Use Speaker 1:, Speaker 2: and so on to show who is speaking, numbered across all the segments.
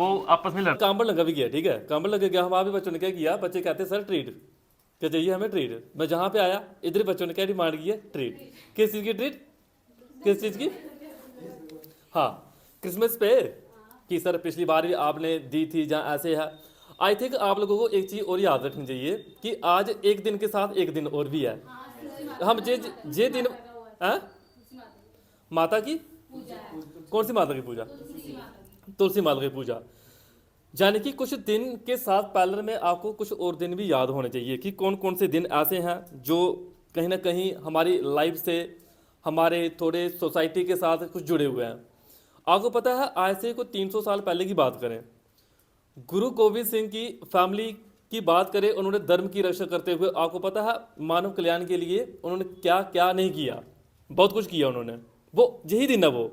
Speaker 1: वो आपस में लड़ते।
Speaker 2: कांबड़ लगा भी गया, ठीक है, कांबड़ लग गया। वहाँ भी बच्चों ने क्या किया, बच्चे कहते हैं सर ट्रीट, क्या चाहिए हमें ट्रीट। मैं जहाँ पे आया इधर बच्चों ने क्या डिमांड की है, ट्रीट। किस चीज़ की ट्रीट, किस चीज़ की? हाँ, क्रिसमस पे कि सर पिछली बार भी आपने दी थी, जहाँ ऐसे है। आई थिंक आप लोगों को एक चीज़ और याद रखनी चाहिए कि आज एक दिन के साथ एक दिन और भी है। हम जे दिन है माता की, कौन सी माता की पूजा? तुलसी माता की पूजा। यानी कि कुछ दिन के साथ पैरेलल में आपको कुछ और दिन भी याद होने चाहिए कि कौन कौन से दिन ऐसे हैं जो कहीं ना कहीं हमारी लाइफ से, हमारे थोड़े सोसाइटी के साथ कुछ जुड़े हुए हैं। आपको पता है आज से को 300 साल पहले की बात करें, गुरु गोविंद सिंह की फैमिली की बात करें, उन्होंने धर्म की रक्षा करते हुए आपको पता है मानव कल्याण के लिए उन्होंने क्या क्या नहीं किया, बहुत कुछ किया उन्होंने। वो यही दिन है वो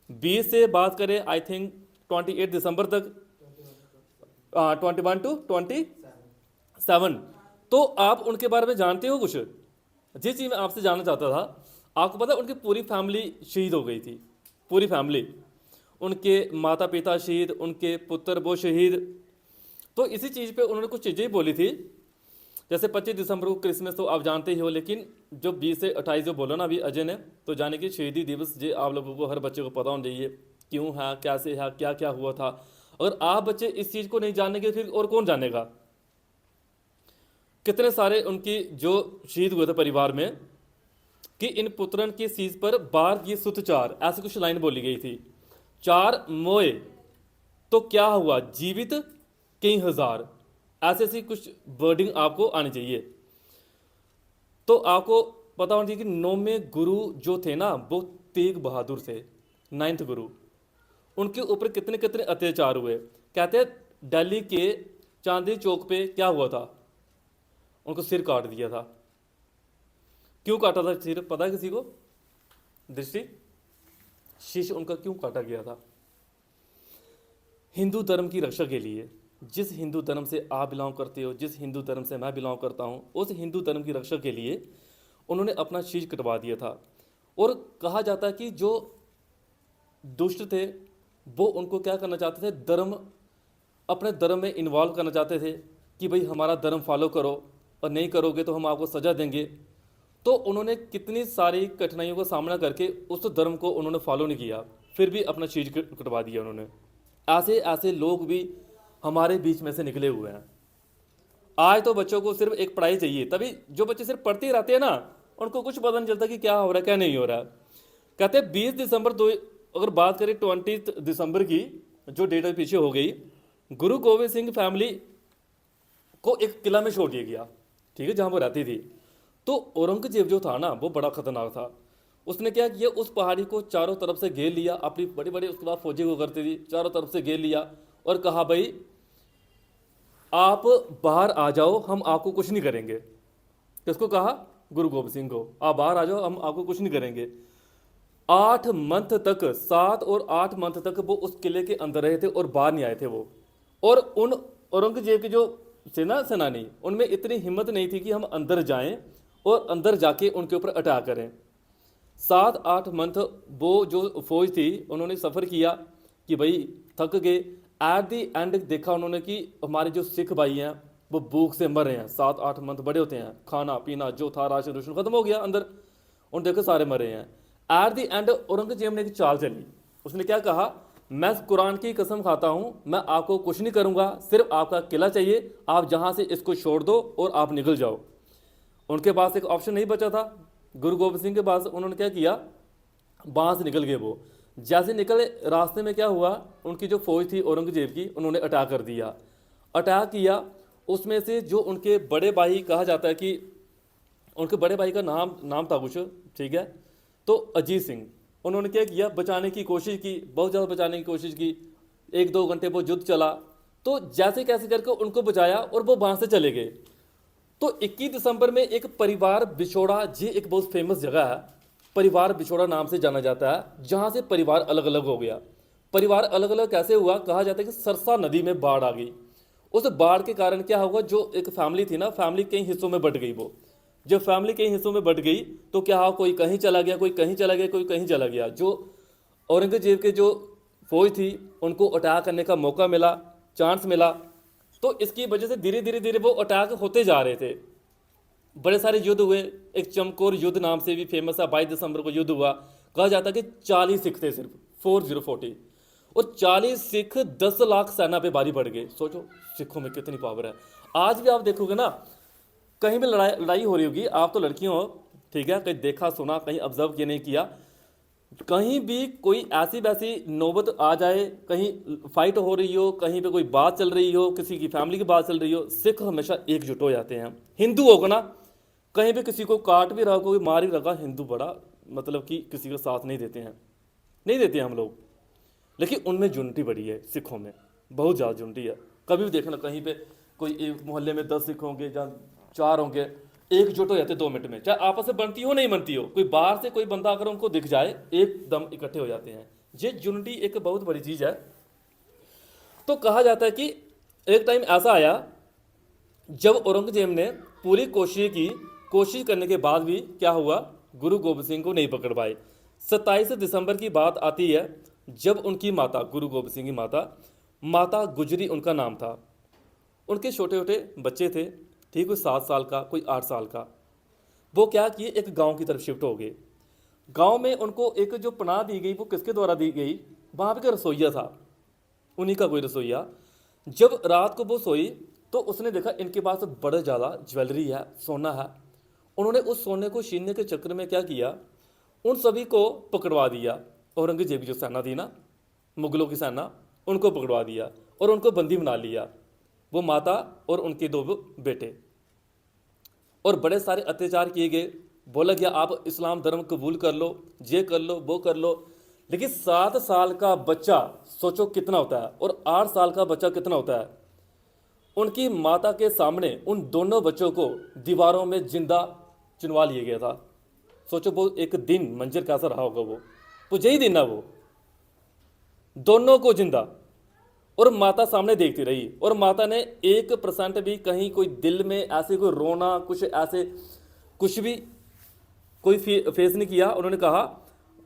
Speaker 2: 20 से बात करें आई थिंक 28 दिसंबर तक, 21 टू 27। तो आप उनके बारे में जानते हो कुछ? जिस चीज़ मैं आपसे जानना चाहता था, आपको पता है उनकी पूरी फैमिली शहीद हो गई थी, पूरी फैमिली, उनके माता पिता शहीद, उनके पुत्र वो शहीद। तो इसी चीज़ पे उन्होंने कुछ चीज़ें बोली थी, जैसे 25 दिसंबर को क्रिसमस तो आप जानते ही हो, लेकिन जो 20 से 28 जो बोला ना अभी अजय ने, तो जाने कि शहीदी दिवस जो आप लोगों को हर बच्चे को पता होना चाहिए क्यों है, कैसे है, क्या क्या हुआ था। अगर आप बच्चे इस चीज़ को नहीं जानेंगे फिर और कौन जानेगा? कितने सारे उनकी जो शहीद हुए थे परिवार में, कि इन पुत्रन की सीज पर बार की सुत चार, ऐसी कुछ लाइन बोली गई थी, चार मोए तो क्या हुआ जीवित कई हजार, ऐसे ऐसी कुछ वर्डिंग आपको आनी चाहिए। तो आपको पता होना चाहिए कि 9वें गुरु जो थे ना वो तेग बहादुर थे, 9th गुरु, उनके ऊपर कितने कितने अत्याचार हुए। कहते हैं दिल्ली के चांदनी चौक पे क्या हुआ था, उनको सिर काट दिया था। क्यों काटा था सिर, पता है किसी को? दृष्टि, शीश उनका क्यों काटा गया था? हिंदू धर्म की रक्षा के लिए। जिस हिंदू धर्म से आप बिलोंग करते हो, जिस हिंदू धर्म से मैं बिलोंग करता हूँ, उस हिंदू धर्म की रक्षा के लिए उन्होंने अपना शीश कटवा दिया था। और कहा जाता है कि जो दुष्ट थे वो उनको क्या करना चाहते थे, धर्म, अपने धर्म में इन्वॉल्व करना चाहते थे कि भाई हमारा धर्म फॉलो करो और नहीं करोगे तो हम आपको सज़ा देंगे। तो उन्होंने कितनी सारी कठिनाइयों का सामना करके उस धर्म को उन्होंने फॉलो नहीं किया, फिर भी अपना शीश कटवा दिया उन्होंने। ऐसे ऐसे लोग भी हमारे बीच में से निकले हुए हैं। आज तो बच्चों को सिर्फ एक पढ़ाई चाहिए, तभी जो बच्चे सिर्फ पढ़ते ही रहते हैं ना, उनको कुछ पता नहीं चलता कि क्या हो रहा है क्या नहीं हो रहा है। कहते हैं 20 दिसंबर दो, अगर बात करें 20 दिसंबर की जो डेट पीछे हो गई, गुरु गोविंद सिंह फैमिली को एक किला में छोड़ दिया गया, ठीक है, जहाँ वो रहती थी। तो औरंगजेब जो था ना वो बड़ा खतरनाक था। उसने क्या किया, उस पहाड़ी को चारों तरफ से घेर लिया, अपनी बड़ी बड़ी उसके बाद फौजी को करती थी, चारों तरफ से घेर लिया और कहा भाई आप बाहर आ जाओ, हम आपको कुछ नहीं करेंगे। किसको कहा? गुरु गोविंद सिंह को, आप बाहर आ जाओ, हम आपको कुछ नहीं करेंगे। 8 मंथ तक, 7 और 8 मंथ तक वो उस किले के अंदर रहे थे और बाहर नहीं आए थे वो। और उन औरंगजेब के जो सेनानी, उनमें इतनी हिम्मत नहीं थी कि हम अंदर जाएं और अंदर जाके उनके ऊपर अटैक करें। 7-8 मंथ वो जो फौज थी उन्होंने सफ़र किया कि भाई थक गए। एट दी एंड देखा उन्होंने कि हमारे जो सिख भाई हैं वो भूख से मर रहे हैं। 7-8 मंथ बड़े होते हैं, खाना पीना जो था राशन रूशन खत्म हो गया अंदर, उन देखो सारे मरे हैं। एट दी एंड औरंगजेब ने एक चाल चली, उसने क्या कहा, मैं कुरान की कसम खाता हूं मैं आपको कुछ नहीं करूंगा, सिर्फ आपका किला चाहिए, आप जहां से इसको छोड़ दो और आप निकल जाओ। उनके पास एक ऑप्शन नहीं बचा था गुरु गोविंद सिंह के पास। उन्होंने क्या किया, वहां से निकल गए वो। जैसे निकले रास्ते में क्या हुआ, उनकी जो फौज थी औरंगजेब की, उन्होंने अटैक कर दिया। अटैक किया, उसमें से जो उनके बड़े भाई, कहा जाता है कि उनके बड़े भाई का नाम था कुछ, ठीक है, तो अजीत सिंह, उन्होंने क्या किया, बचाने की कोशिश की, बहुत ज़्यादा बचाने की कोशिश की। 1-2 घंटे वो युद्ध चला, तो जैसे कैसे करके उनको बचाया और वो वहाँ से चले गए। तो 21 दिसंबर में एक परिवार बिछोड़ा, जी एक बहुत फेमस जगह है, परिवार बिछोड़ा नाम से जाना जाता है, जहाँ से परिवार अलग अलग हो गया। परिवार अलग अलग कैसे हुआ, कहा जाता है कि सरसा नदी में बाढ़ आ गई। उस बाढ़ के कारण क्या हुआ, जो एक फैमिली थी ना, फैमिली कई हिस्सों में बट गई। वो जब फैमिली कई हिस्सों में बट गई तो क्या हुआ, कोई कहीं चला गया, कोई कहीं चला गया, कोई कहीं चला गया। जो औरंगजेब के जो फौज थी, उनको अटैक करने का मौका मिला, चांस मिला, तो इसकी वजह से धीरे धीरे धीरे वो अटैक होते जा रहे थे। बड़े सारे युद्ध हुए, एक चमकौर युद्ध नाम से भी फेमस है, 22 दिसंबर को युद्ध हुआ। कहा जाता है कि 40 सिख थे सिर्फ, 4040, और 40 सिख 10 लाख सेना पे भारी पड़ गए। सोचो सिखों में कितनी पावर है। आज भी आप देखोगे ना, कहीं भी लड़ाई लड़ाई हो रही होगी, आप तो लड़कियों हो, ठीक है, कहीं देखा सुना, कहीं ऑब्जर्व किया नहीं किया, कहीं भी कोई ऐसी वैसी नौबत आ जाए, कहीं फाइट हो रही हो, कहीं पे कोई बात चल रही हो, किसी की फैमिली की बात चल रही हो, सिख हमेशा एकजुट हो जाते हैं। हिंदू होगा ना, कहीं भी किसी को काट भी रहा, कोई मार भी रहा, हिंदू बड़ा मतलब कि किसी का साथ नहीं देते हैं, नहीं देते हैं हम लोग। लेकिन उनमें यूनिटी बड़ी है, सिखों में बहुत ज़्यादा यूनिटी है। कभी भी देखना, कहीं पे कोई एक मोहल्ले में 10 सिख होंगे या 4 होंगे, एकजुट हो जाते 2 मिनट में, चाहे आपस में बनती हो नहीं बनती हो, कोई बाहर से कोई बंदा अगर उनको दिख जाए एकदम इकट्ठे हो जाते हैं। ये यूनिटी एक बहुत बड़ी चीज़ है। तो कहा जाता है कि एक टाइम ऐसा आया जब औरंगजेब ने पूरी कोशिश करने के बाद भी क्या हुआ, गुरु गोबिंद सिंह को नहीं पकड़ पाए। 27 दिसंबर की बात आती है जब उनकी माता, गुरु गोबिंद सिंह की माता गुजरी उनका नाम था, उनके छोटे छोटे बच्चे थे, ठीक, कोई 7 साल का, कोई 8 साल का। वो क्या किए, एक गांव की तरफ शिफ्ट हो गए। गांव में उनको एक जो पनाह दी गई वो किसके द्वारा दी गई, वहाँ पे का रसोईया था, उन्हीं का कोई रसोईया। जब रात को वो सोई तो उसने देखा इनके पास बड़े ज़्यादा ज्वेलरी है, सोना है। उन्होंने उस सोने को छीनने के चक्कर में क्या किया, उन सभी को पकड़वा दिया। औरंगजेब की जो सेना थी ना, मुगलों की सेना, उनको पकड़वा दिया और उनको बंदी बना लिया, वो माता और उनके 2 बेटे। और बड़े सारे अत्याचार किए गए। बोला गया आप इस्लाम धर्म कबूल कर लो, ये कर लो, वो कर लो। लेकिन 7 साल का बच्चा सोचो कितना होता है, और 8 साल का बच्चा कितना होता है। उनकी माता के सामने उन दोनों बच्चों को दीवारों में जिंदा चुनवा लिया गया था। सोचो वो एक दिन मंजर कैसा रहा होगा। वो यही दिन है, वो दोनों को जिंदा, और माता सामने देखती रही। और माता ने 1% भी कहीं कोई दिल में ऐसे कोई रोना, कुछ ऐसे कुछ भी कोई फेस नहीं किया। उन्होंने कहा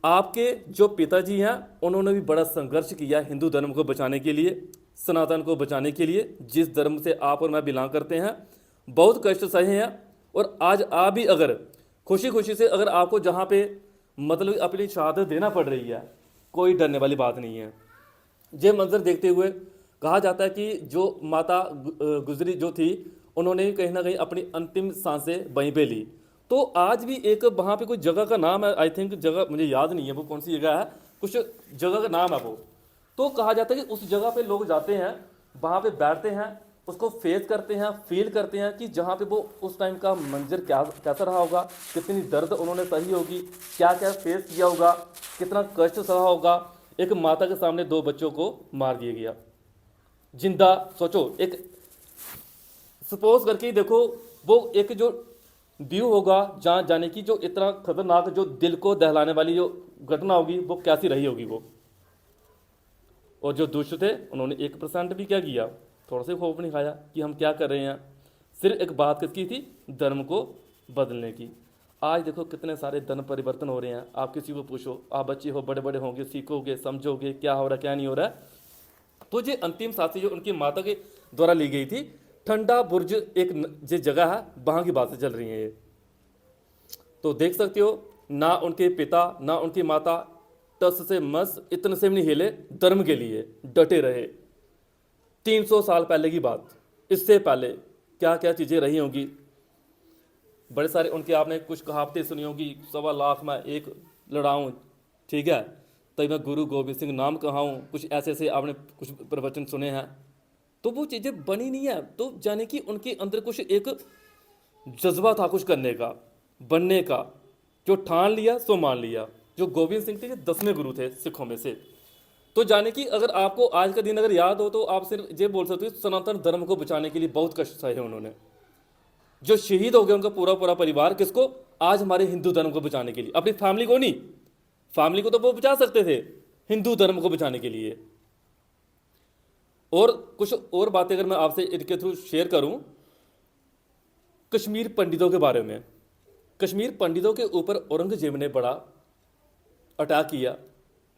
Speaker 2: आपके जो पिताजी हैं उन्होंने भी बड़ा संघर्ष किया हिंदू धर्म को बचाने के लिए, सनातन को बचाने के लिए, जिस धर्म से आप और मैं बिलोंग करते हैं। बहुत कष्ट सहे हैं, और आज आप भी अगर खुशी खुशी से अगर आपको जहाँ पे मतलब अपनी शहादत देना पड़ रही है, कोई डरने वाली बात नहीं है। ये मंजर देखते हुए कहा जाता है कि जो माता गुजरी जो थी, उन्होंने भी कहीं ना कहीं अपनी अंतिम सांसें वहीं पे ली। तो आज भी एक वहाँ पे कोई जगह का नाम है, आई थिंक जगह मुझे याद नहीं है वो कौन सी जगह है, कुछ जगह का नाम है वो। तो कहा जाता है कि उस जगह पे लोग जाते हैं, वहाँ पे बैठते हैं, उसको फेस करते हैं, फील करते हैं कि जहाँ पे वो उस टाइम का मंजर कैसा रहा होगा, कितनी दर्द उन्होंने सही होगी, क्या क्या फेस किया होगा, कितना कष्ट सहा होगा। एक माता के सामने 2 बच्चों को मार दिया गया जिंदा। सोचो, एक सपोज करके ही देखो, वो एक जो व्यू होगा जहाँ जाने की, जो इतना खतरनाक, जो दिल को दहलाने वाली जो घटना होगी, वो कैसी रही होगी वो। और जो दुष्ट थे उन्होंने 1% भी क्या किया, थोड़ा सा खौफ नहीं खाया कि हम क्या कर रहे हैं। सिर्फ एक बात किसकी थी, धर्म को बदलने की। आज देखो कितने सारे धर्म परिवर्तन हो रहे हैं। आप किसी को पूछो, आप बच्चे हो, बड़े बड़े होंगे, सीखोगे, समझोगे क्या हो रहा है क्या नहीं हो रहा है। तो ये अंतिम सांसें जो उनकी माता के द्वारा ली गई थी, ठंडा बुर्ज एक जो जगह है वहाँ की बातें चल रही हैं ये। तो देख सकते हो, ना उनके पिता ना उनकी माता टस से मस इतने से भी नहीं हिले, धर्म के लिए डटे रहे। 300 साल पहले की बात, इससे पहले क्या क्या चीज़ें रही होंगी। बड़े सारे उनके आपने कुछ कहावतें सुनी होगी, 1.25 लाख में एक लड़ाऊँ, ठीक है, तभी मैं गुरु गोबिंद सिंह नाम कहाऊँ, कुछ ऐसे ऐसे आपने कुछ प्रवचन सुने हैं। तो वो चीज़ें बनी नहीं है, तो जाने कि उनके अंदर कुछ एक जज्बा था कुछ करने का, बनने का, जो ठान लिया सो मान लिया। जो गोविंद सिंह थे, ये 10वें गुरु थे सिखों में से। तो जाने कि अगर आपको आज का दिन अगर याद हो तो आप सिर्फ ये बोल सकते हो सनातन धर्म को बचाने के लिए बहुत कष्ट सहे उन्होंने। जो शहीद हो गया उनका पूरा पूरा परिवार, किसको, आज हमारे हिंदू धर्म को बचाने के लिए। अपनी फैमिली को नहीं, फैमिली को तो वो बचा सकते थे, हिंदू धर्म को बचाने के लिए। और कुछ और बातें अगर मैं आपसे इनके थ्रू शेयर करूं, कश्मीर पंडितों के बारे में। कश्मीर पंडितों के ऊपर औरंगजेब ने बड़ा अटैक किया,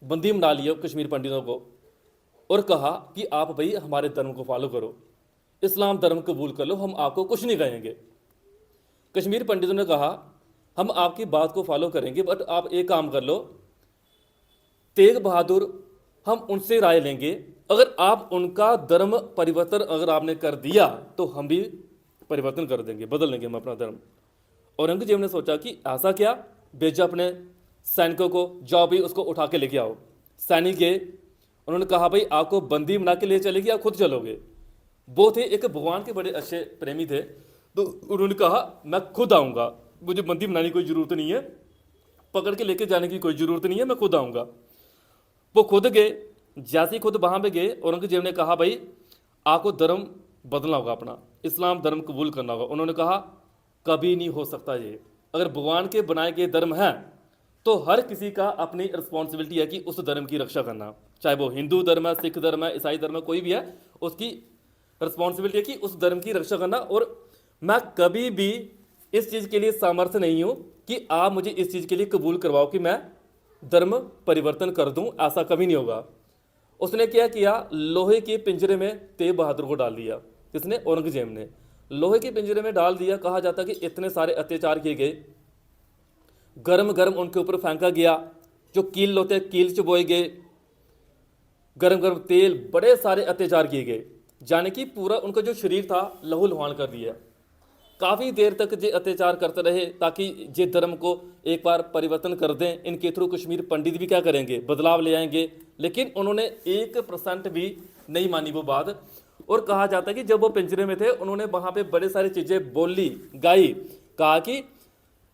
Speaker 2: बंदी बना लिया कश्मीर पंडितों को। और कहा कि आप भाई हमारे धर्म को फॉलो करो, इस्लाम धर्म कबूल कर लो, हम आपको कुछ नहीं कहेंगे। कश्मीर पंडितों ने कहा हम आपकी बात को फॉलो करेंगे, बट आप एक काम कर लो, तेग बहादुर हम उनसे राय लेंगे, अगर आप उनका धर्म परिवर्तन अगर आपने कर दिया तो हम भी परिवर्तन कर देंगे, बदल लेंगे हम अपना धर्म। औरंगजेब ने सोचा कि ऐसा क्या, भेजा अपने सैनिकों को, जाओ भी उसको उठा के लेके आओ। सैनिक गए, उन्होंने कहा भाई आपको बंदी बना के ले चलेगी या खुद चलोगे। वो थे एक भगवान के बड़े अच्छे प्रेमी थे, तो उन्होंने कहा मैं खुद आऊँगा, मुझे बंदी बनाने की कोई ज़रूरत नहीं है, पकड़ के लेके जाने की कोई ज़रूरत नहीं है, मैं खुद आऊँगा। वो खुद गए, जैसे ही खुद वहाँ पे गए, औरंगजेब ने कहा भाई आपको धर्म बदलना होगा, अपना इस्लाम धर्म कबूल करना होगा। उन्होंने कहा कभी नहीं हो सकता ये, अगर भगवान के बनाए गए धर्म है तो हर किसी का अपनी रिस्पॉन्सिबिलिटी है कि उस धर्म की रक्षा करना, चाहे वो हिंदू धर्म है, सिख धर्म है, ईसाई धर्म है, कोई भी है, उसकी रिस्पॉन्सिबिलिटी है कि उस धर्म की रक्षा करना। और मैं कभी भी इस चीज़ के लिए सामर्थ्य नहीं हूँ कि आप मुझे इस चीज़ के लिए कबूल करवाओ कि मैं धर्म परिवर्तन कर दूं, ऐसा कभी नहीं होगा। उसने क्या किया, लोहे के पिंजरे में तेग बहादुर को डाल दिया। किसने? औरंगजेब ने लोहे के पिंजरे में डाल दिया। कहा जाता कि इतने सारे अत्याचार किए गए, गर्म गर्म उनके ऊपर फेंका गया, जो कील होते हैं कील चबोए गए, गर्म गर्म तेल, बड़े सारे अत्याचार किए गए, जाने कि पूरा उनका जो शरीर था लहू लुहान कर दिया। काफ़ी देर तक ये अत्याचार करते रहे ताकि ये धर्म को एक बार परिवर्तन कर दें। इनके थ्रू कश्मीर पंडित भी क्या करेंगे, बदलाव ले आएंगे, लेकिन उन्होंने 1% भी नहीं मानी वो बात। और कहा जाता है कि जब वो पिंजरे में थे, उन्होंने वहाँ पे बड़े सारी चीज़ें बोली, गाई, कहा कि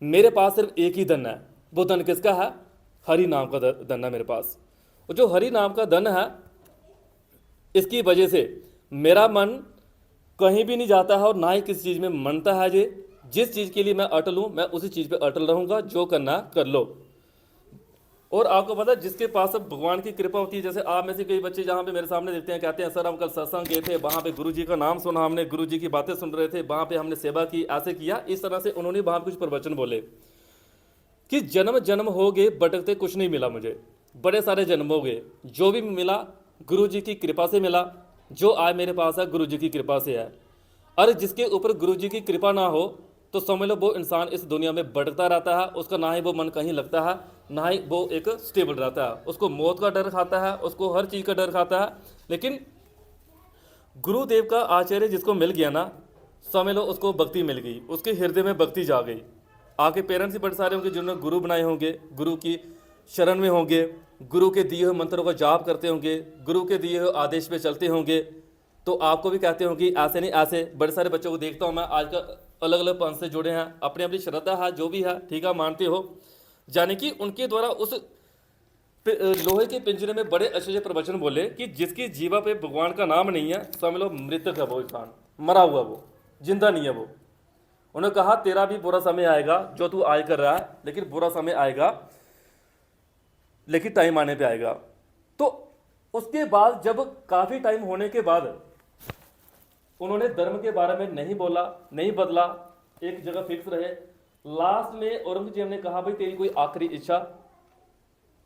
Speaker 2: मेरे पास सिर्फ एक ही धन है। वो धन किसका है? हरि नाम का धन है मेरे पास। और जो हरि नाम का धन है, इसकी वजह से मेरा मन कहीं भी नहीं जाता है और ना ही किसी चीज़ में मनता है। जे जिस चीज़ के लिए मैं अटल हूँ, मैं उसी चीज़ पे अटल रहूँगा, जो करना कर लो। और आपको पता है, जिसके पास अब भगवान की कृपा होती है, जैसे आप में से कई बच्चे जहाँ पे मेरे सामने देखते हैं, कहते हैं सर हम कल सत्संग गए थे, वहाँ पे गुरु जी का नाम सुना हमने, गुरु जी की बातें सुन रहे थे, वहाँ पे हमने सेवा की, ऐसे किया, इस तरह से उन्होंने वहाँ कुछ प्रवचन बोले कि जन्म जन्म हो गए भटकते, कुछ नहीं मिला मुझे, बड़े सारे जन्म हो गए, जो भी मिला गुरु जी की कृपा से मिला, जो आज मेरे पास है गुरु जी की कृपा से है। और जिसके ऊपर गुरु जी की कृपा ना हो तो समझ लो वो इंसान इस दुनिया में भटकता रहता है, उसका ना ही वो मन कहीं लगता है, ना ही वो एक स्टेबल रहता है, उसको मौत का डर खाता है, उसको हर चीज़ का डर खाता है। लेकिन गुरुदेव का आचार्य जिसको मिल गया ना, समझ लो उसको भक्ति मिल गई, उसके हृदय में भक्ति जा गई। आगे पेरेंट्स ही बड़े सारे होंगे जिन्होंने गुरु बनाए होंगे, गुरु की शरण में होंगे, गुरु के दिए हुए मंत्रों का जाप करते होंगे, गुरु के दिए हुए आदेश पे चलते होंगे, तो आपको भी कहते होंगे ऐसे नहीं ऐसे। बड़े सारे बच्चों को देखता हूँ मैं आजकल, अलग अलग पंथ से जुड़े हैं, अपनी अपनी श्रद्धा है, जो भी है ठीक है, मानते हो, जाने कि उनके द्वारा उस लोहे के पिंजरे में बड़े अच्छे अच्छे प्रवचन बोले कि जिसकी जीवा पे भगवान का नाम नहीं है, समझ लो मृतक है वो इंसान, मरा हुआ, वो जिंदा नहीं है वो। उन्होंने कहा तेरा भी बुरा समय आएगा, जो तू आज कर रहा है, लेकिन बुरा समय आएगा, लेकिन टाइम आने पे आएगा। तो उसके बाद जब काफ़ी टाइम होने के बाद उन्होंने धर्म के बारे में नहीं बोला, नहीं बदला, एक जगह फिक्स रहे। लास्ट में औरंगजेब ने कहा भाई तेरी कोई आखिरी इच्छा?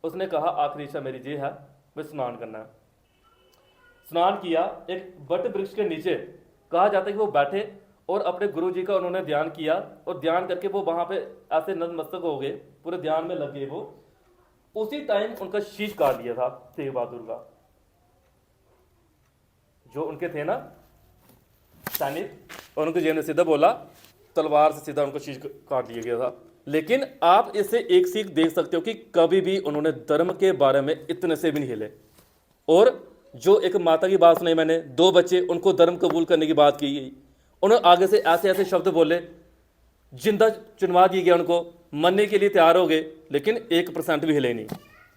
Speaker 2: उसने कहा आखिरी इच्छा मेरी ये है, मैं स्नान करना है। स्नान किया एक बट वृक्ष के नीचे, कहा जाता है कि वो बैठे और अपने गुरु जी का उन्होंने ध्यान किया, और ध्यान करके वो वहां पे ऐसे नतमस्तक हो गए, पूरे ध्यान में लग गए वो। उसी टाइम उनका शीश काट दिया था तेग बहादुर का, जो उनके थे ना सैनिक, और उनको जेब ने सीधा बोला, तलवार से सीधा उनको शीश काट दिया गया था। लेकिन आप इससे एक सीख देख सकते हो कि कभी भी उन्होंने धर्म के बारे में इतने से भी नहीं हिले। और जो एक माता की बात सुनाई मैंने, 2 बच्चे, उनको धर्म कबूल करने की बात की गई, उन्होंने आगे से ऐसे ऐसे शब्द बोले, जिंदा चुनवा दिया गया, उनको मनने के लिए तैयार हो गए, लेकिन 1% भी हिले नहीं।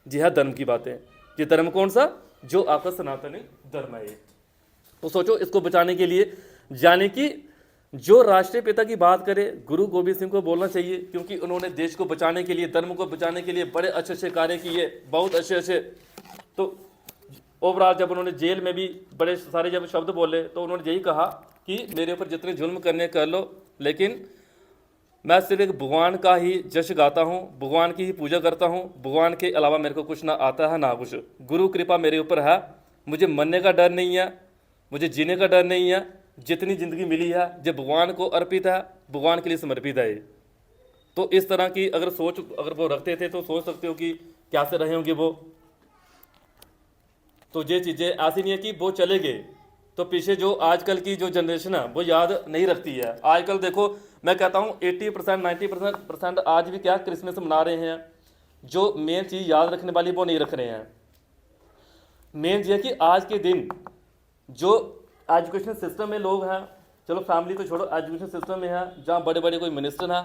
Speaker 2: जी हाँ, धर्म की बातें। ये धर्म कौन सा? जो आपका सनातनी धर्म है। तो सोचो, इसको बचाने के लिए, जाने कि जो राष्ट्रीय पिता की बात करे, गुरु गोविंद सिंह को बोलना चाहिए, क्योंकि उन्होंने देश को बचाने के लिए, धर्म को बचाने के लिए बड़े अच्छे अच्छे कार्य किए, बहुत अच्छे अच्छे। तो ओवरऑल जब उन्होंने जेल में भी बड़े सारे जब शब्द बोले, तो उन्होंने यही कहा कि मेरे ऊपर जितने जुल्म करने कर लो, लेकिन मैं सिर्फ एक भगवान का ही जश गाता हूँ, भगवान की ही पूजा करता हूँ, भगवान के अलावा मेरे को कुछ ना आता है ना कुछ, गुरु कृपा मेरे ऊपर है, मुझे मरने का डर नहीं है, मुझे जीने का डर नहीं है, जितनी ज़िंदगी मिली है जो भगवान को अर्पित है, भगवान के लिए समर्पित है ये। तो इस तरह की अगर सोच अगर वो रखते थे तो सोच सकते हो कि कैसे रहे होंगे वो। तो ये चीज़ें ऐसी नहीं है कि वो चले गए तो पीछे जो आजकल की जो जनरेशन है वो याद नहीं रखती है। आजकल देखो, मैं कहता हूँ 80% 90% आज भी क्या क्रिसमस मना रहे हैं, जो मेन चीज़ याद रखने वाली वो नहीं रख रहे हैं। मेन ये है कि आज के दिन जो एजुकेशन सिस्टम में लोग हैं, चलो फैमिली को छोड़ो, एजुकेशन सिस्टम में है जहाँ बड़े बड़े कोई मिनिस्टर हैं,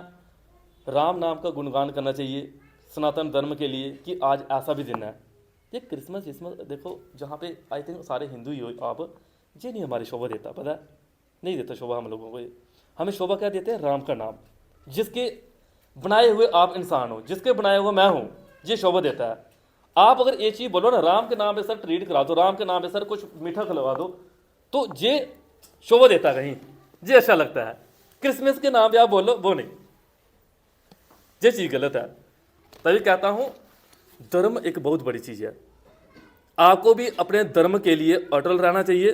Speaker 2: राम नाम का गुणगान करना चाहिए सनातन धर्म के लिए कि आज ऐसा भी दिन है। ये क्रिसमस देखो, जहाँ पे आई थिंक सारे हिंदू ही हो आप, ये नहीं हमारी शोभा देता, पता है, नहीं देता शोभा हम लोगों को ये। हमें शोभा क्या देते हैं? राम का नाम, जिसके बनाए हुए आप इंसान हो, जिसके बनाए हुए मैं हूँ, ये शोभा देता है। आप अगर ये चीज़ बोलो ना, राम के नाम पे सर ट्रीट करा दो, राम के नाम पे सर कुछ मीठा खिलवा दो, तो ये शोभा देता है, कहीं ये अच्छा लगता है। क्रिसमस के नाम पे आप बोलो वो नहीं, ये चीज़ गलत है। तभी कहता हूँ धर्म एक बहुत बड़ी चीज़ है। आपको भी अपने धर्म के लिए अटल रहना चाहिए,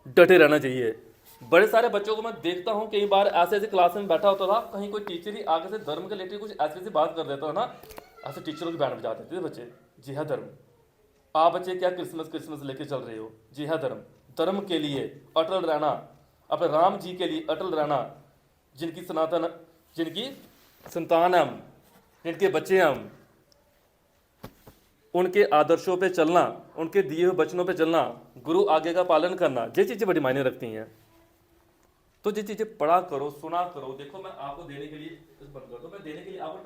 Speaker 2: डटे रहना चाहिए। बड़े सारे बच्चों को मैं देखता हूँ, कई बार ऐसे ऐसे क्लास में बैठा होता था, कहीं कोई टीचर ही आगे से धर्म के रिलेटेड कुछ ऐसी ऐसी बात कर देता था ना, ऐसे टीचरों की बैंड बजा देते थे बच्चे। जी हाँ धर्म, आप बच्चे क्या क्रिसमस लेके चल रहे हो? जी हाँ धर्म, धर्म के लिए अटल रहना, अपने राम जी के लिए अटल रहना, जिनकी संतान हम, जिनके बच्चे हम, उनके आदर्शों पे चलना, उनके दिए हुए वचनों पे चलना, गुरु आज्ञा का पालन करना, ये चीज़ें बड़ी मायने रखती हैं। तो ये चीज़ें पढ़ा करो, सुना करो। देखो मैं आपको देने के लिए, बंद कर दो, मैं देने के लिए आपको